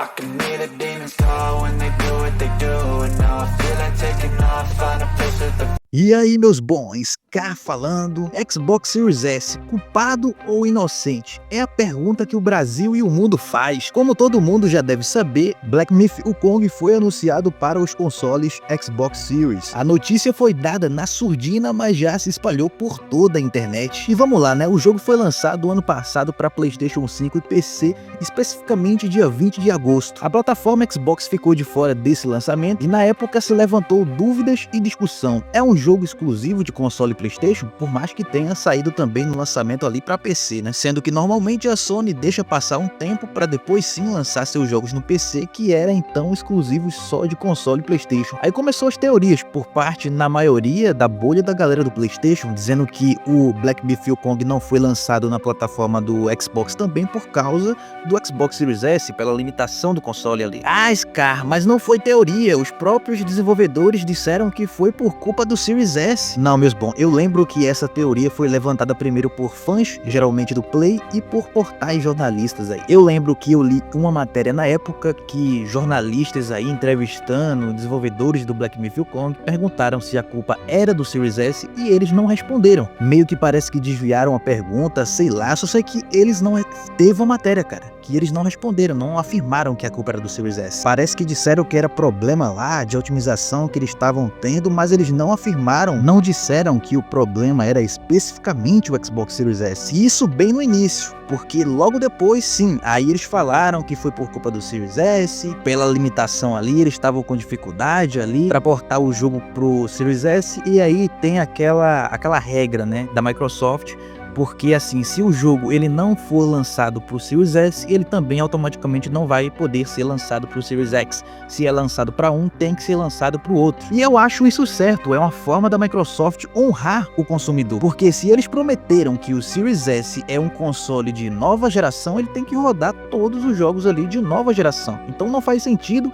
I can hear the demons call when they do what they do. And now I feel like taking off, find a place with the E aí, meus bons, cá falando, Xbox Series S, culpado ou inocente? É a pergunta que o Brasil e o mundo faz. Como todo mundo já deve saber, Black Myth Wukong foi anunciado para os consoles Xbox Series. A notícia foi dada na surdina, mas já se espalhou por toda a internet. E vamos lá, né? O jogo foi lançado ano passado para PlayStation 5 e PC, especificamente dia 20 de agosto. A plataforma Xbox ficou de fora desse lançamento e na época se levantou dúvidas e discussão. É um jogo exclusivo de console PlayStation, por mais que tenha saído também no lançamento ali para PC, né? Sendo que normalmente a Sony deixa passar um tempo para depois sim lançar seus jogos no PC, que era então exclusivos só de console PlayStation. Aí começou as teorias por parte, na maioria, da bolha da galera do PlayStation, dizendo que o Black Myth Wukong não foi lançado na plataforma do Xbox também por causa do Xbox Series S, pela limitação do console ali. Ah, Scar, mas não foi teoria, os próprios desenvolvedores disseram que foi por culpa do Series S. Não, meus bons, eu lembro que essa teoria foi levantada primeiro por fãs, geralmente do Play, e por portais jornalistas aí. Eu lembro que eu li uma matéria na época que jornalistas aí entrevistando desenvolvedores do Black Myth Wukong perguntaram se a culpa era do Series S e eles não responderam. Meio que parece que desviaram a pergunta, sei lá, só sei que eles não... Teve uma matéria, cara, que eles não responderam, não afirmaram que a culpa era do Series S. Parece que disseram que era problema lá de otimização que eles estavam tendo, mas eles não afirmaram, não disseram que o problema era especificamente o Xbox Series S. E isso bem no início, porque logo depois, sim, aí eles falaram que foi por culpa do Series S, pela limitação ali, eles estavam com dificuldade ali para portar o jogo pro Series S, e aí tem aquela regra, né, da Microsoft. Porque assim, se o jogo ele não for lançado para o Series S, ele também automaticamente não vai poder ser lançado para o Series X. Se é lançado para um, tem que ser lançado para o outro. E eu acho isso certo, é uma forma da Microsoft honrar o consumidor. Porque se eles prometeram que o Series S é um console de nova geração, ele tem que rodar todos os jogos ali de nova geração. Então não faz sentido,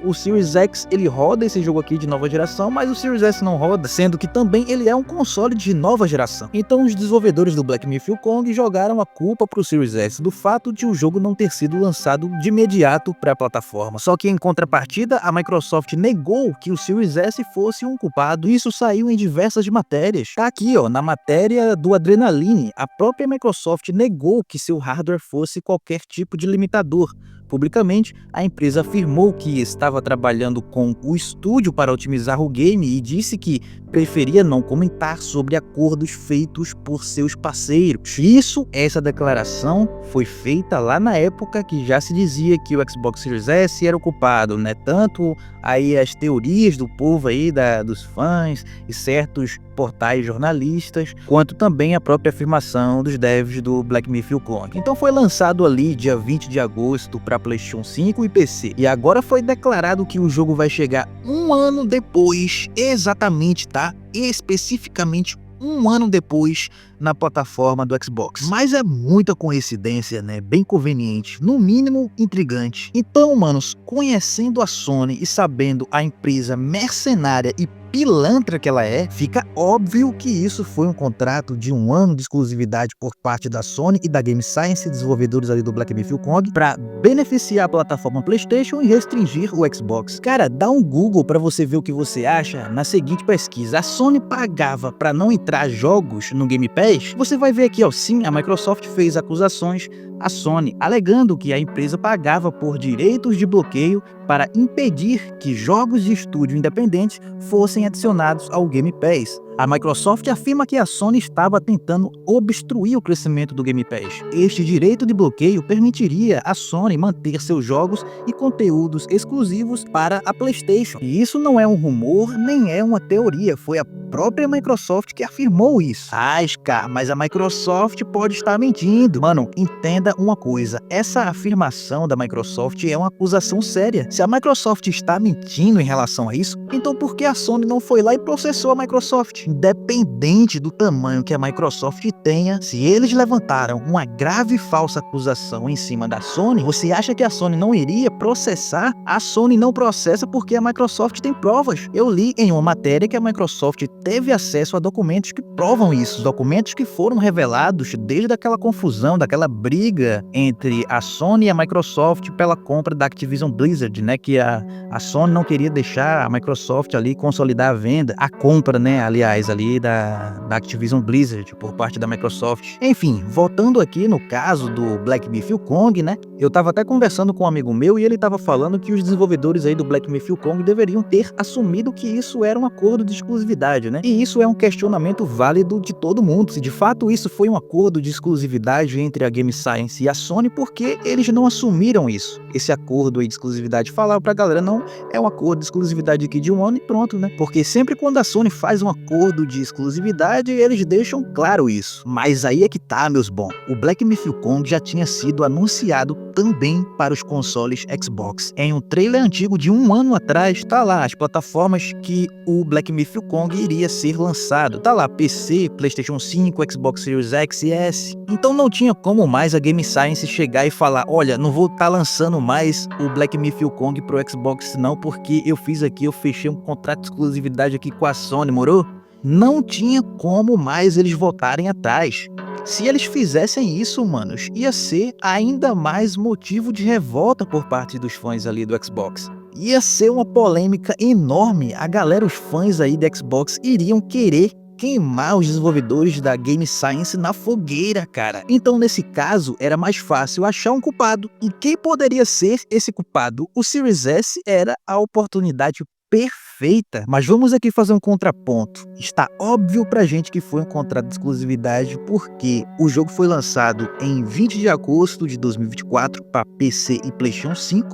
o Series X ele roda esse jogo aqui de nova geração, mas o Series S não roda, sendo que também ele é um console de nova geração. Então os desenvolvedores do Black Myth Wukong jogaram a culpa pro Series S do fato de o jogo não ter sido lançado de imediato para a plataforma. Só que em contrapartida, a Microsoft negou que o Series S fosse um culpado. Isso saiu em diversas matérias. Tá aqui, ó, na matéria do Adrenaline, a própria Microsoft negou que seu hardware fosse qualquer tipo de limitador. Publicamente, a empresa afirmou que estava trabalhando com o estúdio para otimizar o game e disse que preferia não comentar sobre acordos feitos por seus parceiros. Essa declaração foi feita lá na época que já se dizia que o Xbox Series S era o culpado, né? Tanto aí as teorias do povo aí, dos fãs e certos portais jornalistas, quanto também a própria afirmação dos devs do Black Myth Wukong. Então foi lançado ali dia 20 de agosto para PlayStation 5 e PC. E agora foi declarado que o jogo vai chegar um ano depois, exatamente, tá? Especificamente um ano depois na plataforma do Xbox. Mas é muita coincidência, né? Bem conveniente, no mínimo intrigante. Então, manos, conhecendo a Sony e sabendo a empresa mercenária e pilantra que ela é, fica óbvio que isso foi um contrato de um ano de exclusividade por parte da Sony e da Game Science, desenvolvedores ali do Black Myth Wukong, para beneficiar a plataforma PlayStation e restringir o Xbox. Cara, dá um Google para você ver o que você acha na seguinte pesquisa: a Sony pagava para não entrar jogos no Game Pass? Você vai ver aqui, ó, sim, a Microsoft fez acusações à Sony, alegando que a empresa pagava por direitos de bloqueio para impedir que jogos de estúdio independentes fossem adicionados ao Game Pass. A Microsoft afirma que a Sony estava tentando obstruir o crescimento do Game Pass. Este direito de bloqueio permitiria à Sony manter seus jogos e conteúdos exclusivos para a PlayStation. E isso não é um rumor, nem é uma teoria, foi a própria Microsoft que afirmou isso. Scar, mas a Microsoft pode estar mentindo. Mano, entenda uma coisa, essa afirmação da Microsoft é uma acusação séria. Se a Microsoft está mentindo em relação a isso, então por que a Sony não foi lá e processou a Microsoft? independente do tamanho que a Microsoft tenha, se eles levantaram uma grave e falsa acusação em cima da Sony, você acha que a Sony não iria processar? A Sony não processa porque a Microsoft tem provas. Eu li em uma matéria que a Microsoft teve acesso a documentos que provam isso, documentos que foram revelados desde aquela confusão, daquela briga entre a Sony e a Microsoft pela compra da Activision Blizzard, né, que a Sony não queria deixar a Microsoft ali consolidar a venda, a compra, né, aliás, ali da Activision Blizzard por parte da Microsoft. Enfim, voltando aqui no caso do Black Myth Wukong, né, eu tava até conversando com um amigo meu e ele tava falando que os desenvolvedores aí do Black Myth Wukong deveriam ter assumido que isso era um acordo de exclusividade, né? E isso é um questionamento válido de todo mundo. Se de fato isso foi um acordo de exclusividade entre a Game Science e a Sony, por que eles não assumiram isso? Esse acordo aí de exclusividade, falar pra galera, não, é um acordo de exclusividade aqui de um ano e pronto, né? Porque sempre quando a Sony faz um acordo de exclusividade, eles deixam claro isso. Mas aí é que tá, meus bons. O Black Myth Wukong já tinha sido anunciado também para os consoles Xbox. Em um trailer antigo de um ano atrás, tá lá as plataformas que o Black Myth Wukong iria ser lançado. Tá lá PC, PlayStation 5, Xbox Series X e S. Então não tinha como mais a Game Science chegar e falar, olha, não vou estar lançando mais o Black Myth Wukong pro Xbox não, porque eu fechei um contrato de exclusividade aqui com a Sony, moro? Não tinha como mais eles voltarem atrás. Se eles fizessem isso, manos, ia ser ainda mais motivo de revolta por parte dos fãs ali do Xbox. Ia ser uma polêmica enorme. A galera, os fãs aí do Xbox, iriam querer queimar os desenvolvedores da Game Science na fogueira, cara. Então, nesse caso, era mais fácil achar um culpado. E quem poderia ser esse culpado? O Series S era a oportunidade perfeita. Mas vamos aqui fazer um contraponto. Está óbvio pra gente que foi um contrato de exclusividade porque o jogo foi lançado em 20 de agosto de 2024 para PC e PlayStation 5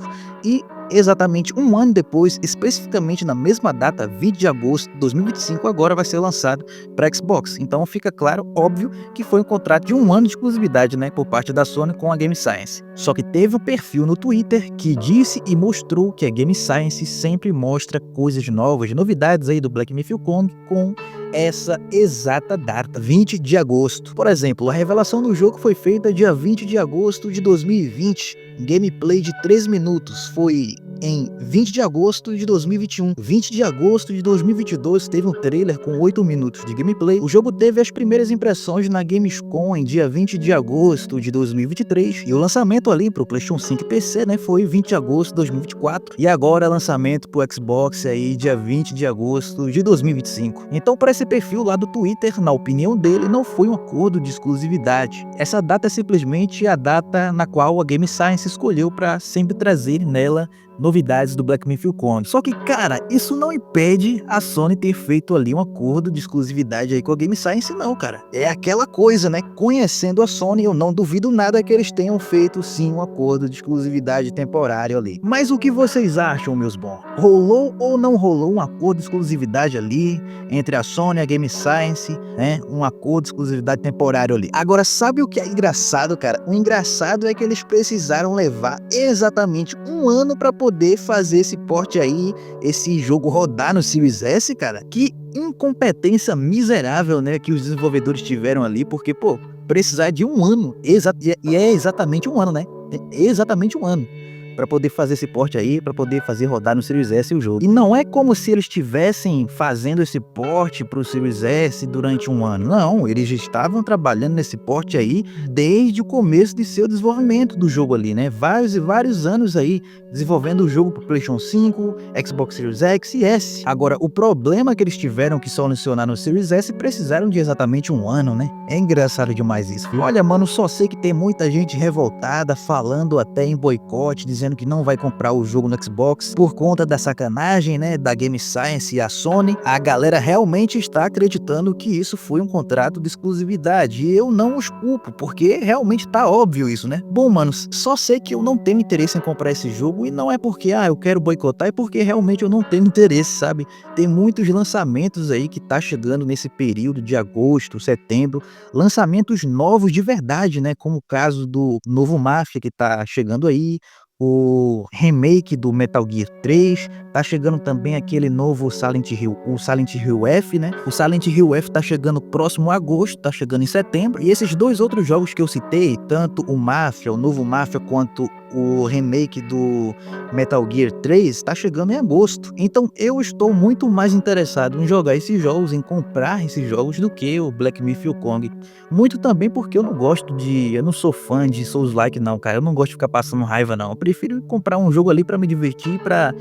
e exatamente um ano depois, especificamente na mesma data, 20 de agosto de 2025, agora vai ser lançado para Xbox. Então fica claro, óbvio, que foi um contrato de um ano de exclusividade, né, por parte da Sony com a Game Science. Só que teve um perfil no Twitter que disse e mostrou que a Game Science sempre mostra coisas novas, novidades aí do Black Myth Wukong com essa exata data, 20 de agosto. Por exemplo, a revelação do jogo foi feita dia 20 de agosto de 2020. Gameplay de 3 minutos foi em 20 de agosto de 2021. 20 de agosto de 2022 teve um trailer com 8 minutos de gameplay. O jogo teve as primeiras impressões na Gamescom em dia 20 de agosto de 2023 e o lançamento ali pro PlayStation 5 e PC, né, foi 20 de agosto de 2024 e agora lançamento pro Xbox aí dia 20 de agosto de 2025. Então, para esse perfil lá do Twitter, na opinião dele, não foi um acordo de exclusividade. Essa data é simplesmente a data na qual a Game Science escolheu para sempre trazer nela novidades do Black Myth Wukong. Só que, cara, isso não impede a Sony ter feito ali um acordo de exclusividade aí com a Game Science, não, cara. É aquela coisa, né? Conhecendo a Sony, eu não duvido nada que eles tenham feito, sim, um acordo de exclusividade temporário ali. Mas o que vocês acham, meus bons? Rolou ou não rolou um acordo de exclusividade ali entre a Sony e a Game Science, né? Um acordo de exclusividade temporário ali. Agora, sabe o que é engraçado, cara? O engraçado é que eles precisaram levar exatamente um ano para poder fazer esse porte aí, esse jogo rodar no Series S, cara. Que incompetência miserável, né, que os desenvolvedores tiveram ali, porque, pô, precisar de um ano, e é exatamente um ano, né? É exatamente um ano para poder fazer esse porte aí, para poder fazer rodar no Series S o jogo. E não é como se eles estivessem fazendo esse porte pro Series S durante um ano. Não, eles estavam trabalhando nesse porte aí desde o começo de seu desenvolvimento do jogo ali, né? Vários e vários anos aí desenvolvendo o jogo pro PlayStation 5, Xbox Series X e S. Agora, o problema que eles tiveram que solucionar no Series S precisaram de exatamente um ano, né? É engraçado demais isso, viu? Olha, mano, só sei que tem muita gente revoltada, falando até em boicote, dizendo que não vai comprar o jogo no Xbox por conta da sacanagem, né, da Game Science e a Sony. A galera realmente está acreditando que isso foi um contrato de exclusividade e eu não os culpo, porque realmente tá óbvio isso, né? Bom, manos, só sei que eu não tenho interesse em comprar esse jogo e não é porque, eu quero boicotar, é porque realmente eu não tenho interesse, sabe? Tem muitos lançamentos aí que tá chegando nesse período de agosto, setembro, lançamentos novos de verdade, né, como o caso do novo Mafia que tá chegando aí, o remake do Metal Gear 3, tá chegando também aquele novo Silent Hill, o Silent Hill F, né? O Silent Hill F tá chegando próximo a agosto, tá chegando em setembro. E esses dois outros jogos que eu citei, tanto o Mafia, o novo Mafia, quanto o remake do Metal Gear 3, tá chegando em agosto. Então eu estou muito mais interessado em jogar esses jogos, em comprar esses jogos, do que o Black Myth Wukong. Muito também porque eu não sou fã de Souls-like não, cara. Eu não gosto de ficar passando raiva não. Eu prefiro comprar um jogo ali pra me divertir, pra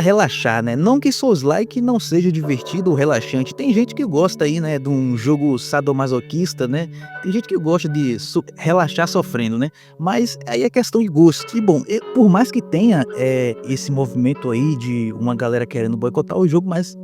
relaxar, né? Não que Souls-like não seja divertido ou relaxante. Tem gente que gosta aí, né, de um jogo sadomasoquista, né? Tem gente que gosta de relaxar sofrendo, né? Mas aí é questão de gosto. E bom, por mais que tenha esse movimento aí de uma galera querendo boicotar o jogo, mas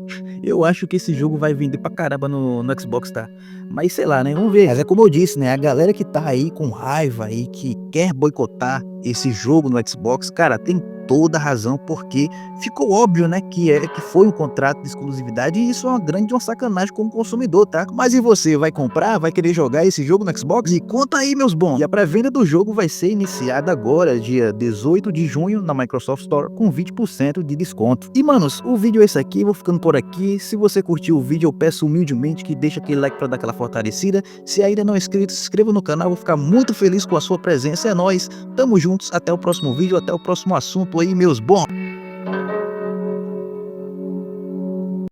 eu acho que esse jogo vai vender pra caramba no Xbox, tá? Mas sei lá, né? Vamos ver. Mas é como eu disse, né? A galera que tá aí com raiva aí, que quer boicotar esse jogo no Xbox, cara, tem toda a razão, porque ficou óbvio, né, que foi um contrato de exclusividade, e isso é uma sacanagem como consumidor, tá? Mas e você, vai comprar, vai querer jogar esse jogo no Xbox? E conta aí, meus bons. E a pré-venda do jogo vai ser iniciada agora, dia 18 de junho, na Microsoft Store, com 20% de desconto. E, manos, o vídeo é esse aqui, vou ficando por aqui. Se você curtiu o vídeo, eu peço humildemente que deixe aquele like pra dar aquela fortalecida. Se ainda não é inscrito, se inscreva no canal, vou ficar muito feliz com a sua presença. É nóis, tamo juntos, até o próximo vídeo, até o próximo assunto aí, meus bons.